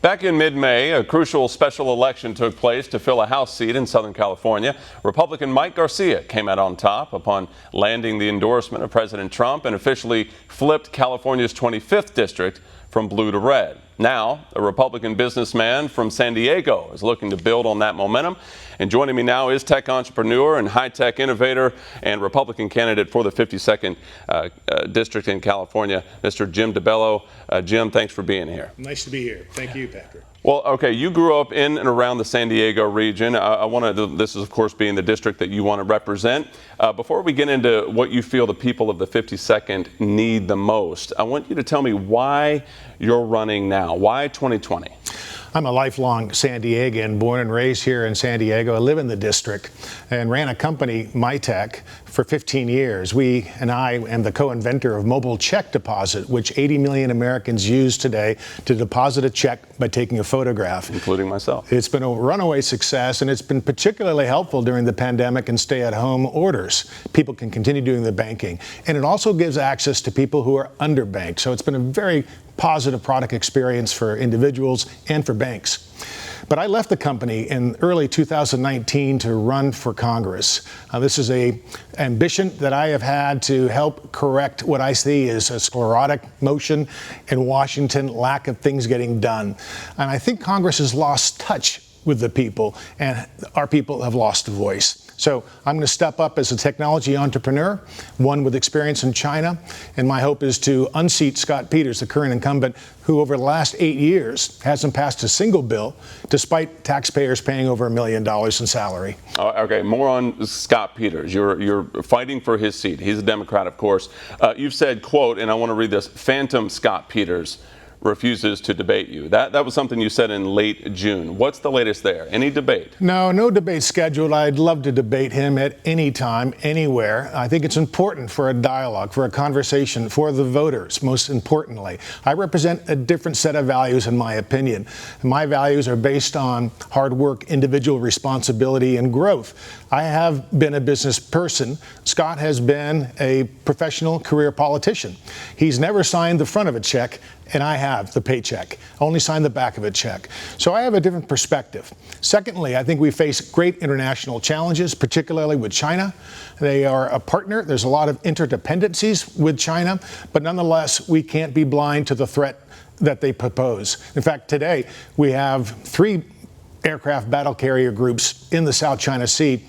Back in mid-May, a crucial special election took place to fill a House seat in Southern California. Republican Mike Garcia came out on top upon landing the endorsement of President Trump and officially flipped California's 25th district from blue to red. Now, a Republican businessman from San Diego is looking to build on that momentum. And joining me now is tech entrepreneur and high-tech innovator and Republican candidate for the 52nd district in California, Mr. Jim DeBello. Jim, thanks for being here. Nice to be here. Thank you, Patrick. Well, okay, you grew up in and around the San Diego region. This is, of course, being the district that you want to represent. Before we get into what you feel the people of the 52nd need the most, I want you to tell me why you're running now. Why 2020? I'm a lifelong San Diegan, born and raised here in San Diego. I live in the district and ran a company, MyTech, for 15 years. I am the co-inventor of mobile check deposit, which 80 million Americans use today to deposit a check by taking a photograph. Including myself. It's been a runaway success, and it's been particularly helpful during the pandemic and stay-at-home orders. People can continue doing the banking. And it also gives access to people who are underbanked. So it's been a very positive product experience for individuals and for banks. But I left the company in early 2019 to run for Congress. This is an ambition that I have had to help correct what I see as a sclerotic motion in Washington, lack of things getting done. And I think Congress has lost touch with the people, and our people have lost a voice. So I'm going to step up as a technology entrepreneur, one with experience in China, and my hope is to unseat Scott Peters, the current incumbent, who over the last 8 years hasn't passed a single bill, despite taxpayers paying over $1 million in salary. Okay, more on Scott Peters. You're fighting for his seat. He's a Democrat, of course. You've said, quote, and I want to read this, "Phantom Scott Peters refuses to debate you." That was something you said in late June. What's the latest there? Any debate? No debate scheduled. I'd love to debate him at any time, anywhere. I think it's important for a dialogue, for a conversation, for the voters, most importantly. I represent a different set of values, in my opinion. My values are based on hard work, individual responsibility, and growth. I have been a business person. Scott has been a professional career politician. He's never signed the front of a check, and I have the paycheck. I only signed the back of a check. So I have a different perspective. Secondly, I think we face great international challenges, particularly with China. They are a partner. There's a lot of interdependencies with China, but nonetheless, we can't be blind to the threat that they propose. In fact, today we have 3 aircraft battle carrier groups in the South China Sea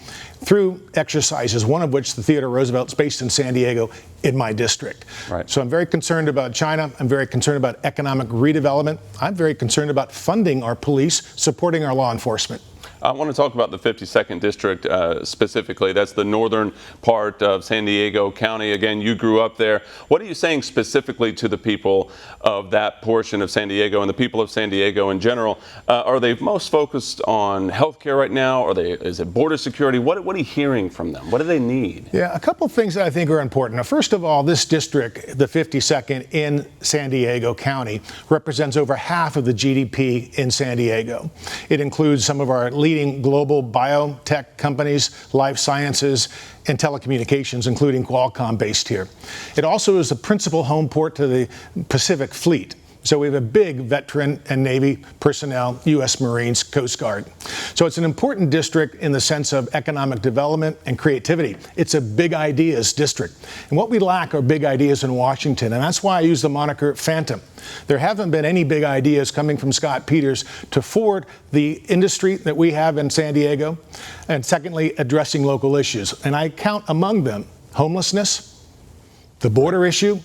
through exercises, one of which the Theodore Roosevelt's based in San Diego in my district. Right. So I'm very concerned about China. I'm very concerned about economic redevelopment. I'm very concerned about funding our police, supporting our law enforcement. I want to talk about the 52nd district specifically. That's the northern part of San Diego County. Again, you grew up there. What are you saying specifically to the people of that portion of San Diego and the people of San Diego in general? Are they most focused on healthcare right now? Is it border security? What are you hearing from them? What do they need? Yeah, a couple of things that I think are important. Now, first of all, this district, the 52nd in San Diego County, represents over half of the GDP in San Diego. It includes some of our leading global biotech companies, life sciences, and telecommunications, including Qualcomm based here. It also is the principal home port to the Pacific Fleet. So we have a big veteran and Navy personnel, U.S. Marines, Coast Guard. So it's an important district in the sense of economic development and creativity. It's a big ideas district. And what we lack are big ideas in Washington, and that's why I use the moniker Phantom. There haven't been any big ideas coming from Scott Peters to forward the industry that we have in San Diego, and secondly, addressing local issues. And I count among them homelessness, the border issue,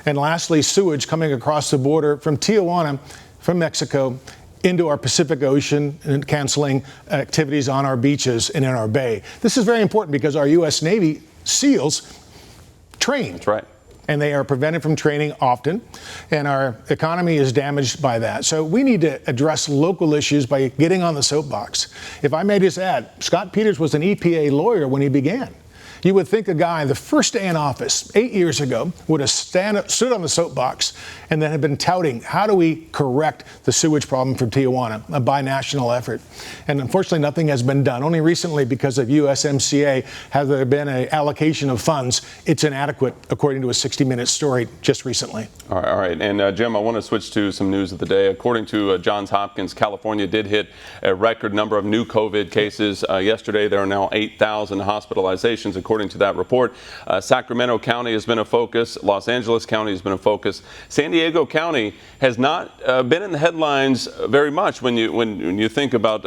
and lastly, sewage coming across the border from Tijuana, from Mexico, into our Pacific Ocean and canceling activities on our beaches and in our bay. This is very important because our U.S. Navy SEALs train. That's right. And they are prevented from training often, and our economy is damaged by that. So we need to address local issues by getting on the soapbox. If I may just add, Scott Peters was an EPA lawyer when he began. You would think a guy, the first day in office 8 years ago, would have stood on the soapbox and then have been touting, how do we correct the sewage problem from Tijuana, a binational effort? And unfortunately, nothing has been done. Only recently, because of USMCA, has there been an allocation of funds. It's inadequate, according to a 60-minute story just recently. All right. And Jim, I want to switch to some news of the day. According to Johns Hopkins, California did hit a record number of new COVID cases. Yesterday, there are now 8,000 hospitalizations, according to that report. Sacramento County has been a focus. Los Angeles County has been a focus. San Diego County has not been in the headlines very much when you think about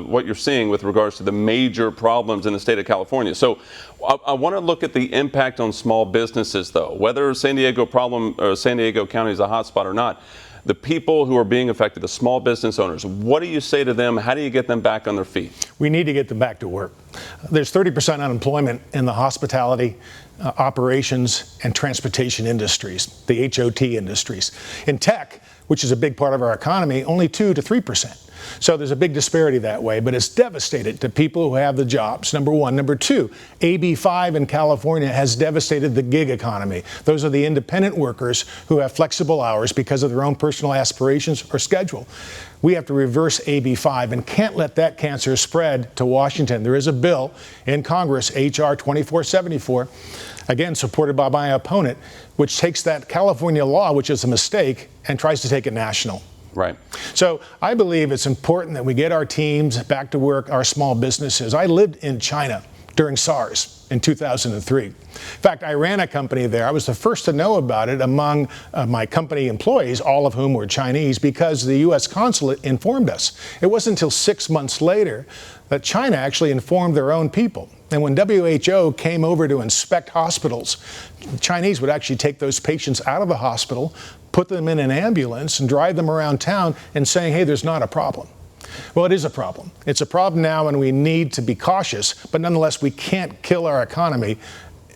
what you're seeing with regards to the major problems in the state of California. So I want to look at the impact on small businesses, though. Whether San Diego County is a hotspot or not, the people who are being affected, the small business owners, what do you say to them? How do you get them back on their feet? We need to get them back to work. There's 30% unemployment in the hospitality, operations, and transportation industries, the HOT industries. In tech, which is a big part of our economy, only 2 to 3%. So there's a big disparity that way, but it's devastated to people who have the jobs, number one. Number two, AB 5 in California has devastated the gig economy. Those are the independent workers who have flexible hours because of their own personal aspirations or schedule. We have to reverse AB 5 and can't let that cancer spread to Washington. There is a bill in Congress, HR 2474, again supported by my opponent, which takes that California law, which is a mistake, and tries to take it national. Right. So I believe it's important that we get our teams back to work, our small businesses. I lived in China during SARS in 2003. In fact, I ran a company there. I was the first to know about it among my company employees, all of whom were Chinese, because the U.S. consulate informed us. It wasn't until 6 months later that China actually informed their own people. And when WHO came over to inspect hospitals, the Chinese would actually take those patients out of the hospital, put them in an ambulance, and drive them around town and saying, hey, there's not a problem. Well, it is a problem. It's a problem now, and we need to be cautious, but nonetheless, we can't kill our economy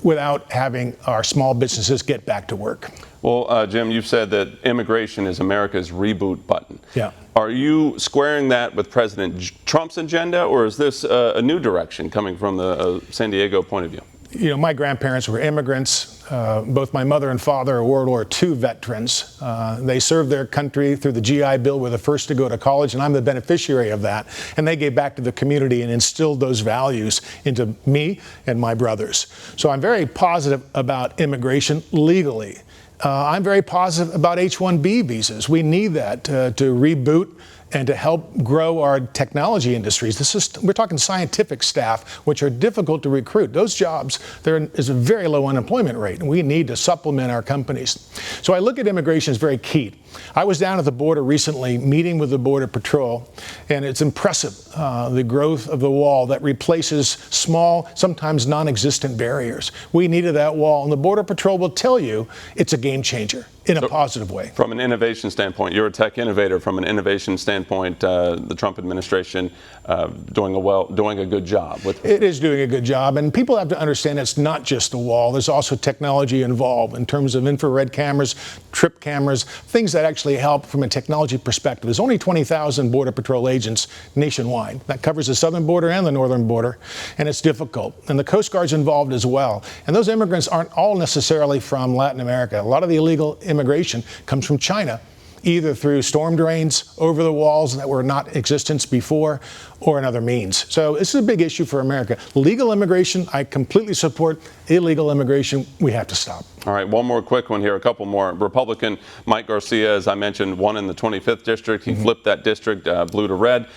without having our small businesses get back to work. Well, Jim, you've said that immigration is America's reboot button. Yeah. Are you squaring that with President Trump's agenda, or is this a new direction coming from the San Diego point of view? You know, my grandparents were immigrants. Both my mother and father are World War II veterans. They served their country through the GI Bill, were the first to go to college, and I'm the beneficiary of that. And they gave back to the community and instilled those values into me and my brothers. So I'm very positive about immigration legally. I'm very positive about H-1B visas. We need that to reboot and to help grow our technology industries. We're talking scientific staff, which are difficult to recruit. Those jobs, there is a very low unemployment rate, and we need to supplement our companies. So I look at immigration as very key. I was down at the border recently, meeting with the Border Patrol, and it's impressive, the growth of the wall that replaces small, sometimes non-existent barriers. We needed that wall, and the Border Patrol will tell you it's a game changer in a positive way. From an innovation standpoint, you're a tech innovator. From an innovation standpoint, the Trump administration doing a good job. It is doing a good job, and people have to understand it's not just the wall. There's also technology involved in terms of infrared cameras, trip cameras, things that actually help from a technology perspective. There's only 20,000 Border Patrol agents nationwide. That covers the southern border and the northern border, and it's difficult. And the Coast Guard's involved as well. And those immigrants aren't all necessarily from Latin America. A lot of the illegal immigration comes from China, either through storm drains over the walls that were not in existence before or in other means. So this is a big issue for America. Legal immigration, I completely support. Illegal immigration, we have to stop. All right, one more quick one here, a couple more. Republican Mike Garcia, as I mentioned, won in the 25th district. He flipped that district blue to red.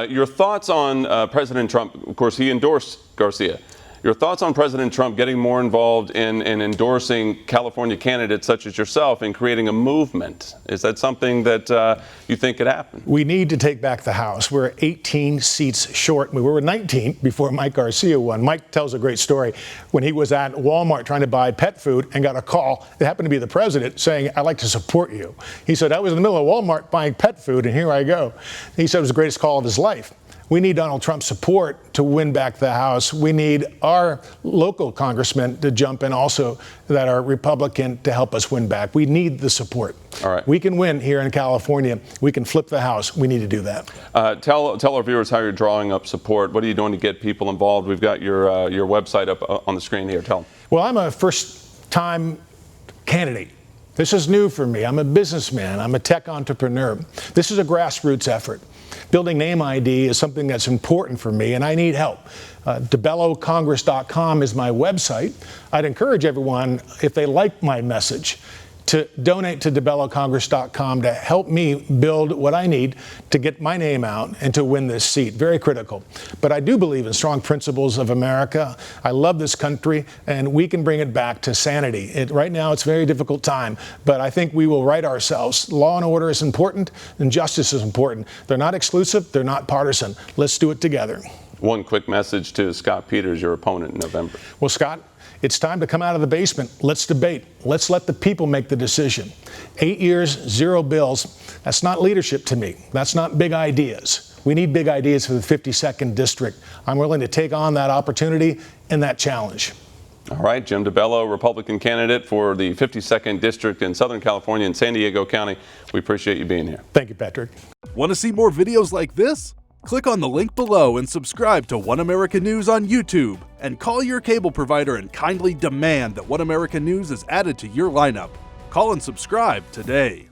Your thoughts on President Trump? Of course, he endorsed Garcia. Your thoughts on President Trump getting more involved in endorsing California candidates such as yourself and creating a movement? Is that something that you think could happen? We need to take back the House. We're 18 seats short. We were 19 before Mike Garcia won. Mike tells a great story when he was at Walmart trying to buy pet food and got a call. It happened to be the president saying, I'd like to support you. He said, I was in the middle of Walmart buying pet food, and here I go. He said it was the greatest call of his life. We need Donald Trump's support to win back the House. We need our local congressmen to jump in also that are Republican to help us win back. We need the support. All right. We can win here in California. We can flip the House. We need to do that. Tell our viewers how you're drawing up support. What are you doing to get people involved? We've got your website up on the screen here. Tell them. Well, I'm a first-time candidate. This is new for me. I'm a businessman. I'm a tech entrepreneur. This is a grassroots effort. Building name ID is something that's important for me, and I need help. DeBelloCongress.com is my website. I'd encourage everyone, if they like my message, to donate to DeBelloCongress.com to help me build what I need to get my name out and to win this seat. Very critical. But I do believe in strong principles of America. I love this country, and we can bring it back to sanity. Right now, it's a very difficult time, but I think we will right ourselves. Law and order is important, and justice is important. They're not exclusive. They're not partisan. Let's do it together. One quick message to Scott Peters, your opponent in November. Well, Scott, it's time to come out of the basement. Let's debate. Let's let the people make the decision. 8 years, 0 bills. That's not leadership to me. That's not big ideas. We need big ideas for the 52nd District. I'm willing to take on that opportunity and that challenge. All right, Jim DeBello, Republican candidate for the 52nd District in Southern California and San Diego County. We appreciate you being here. Thank you, Patrick. Want to see more videos like this? Click on the link below and subscribe to One America News on YouTube, and call your cable provider and kindly demand that One America News is added to your lineup. Call and subscribe today.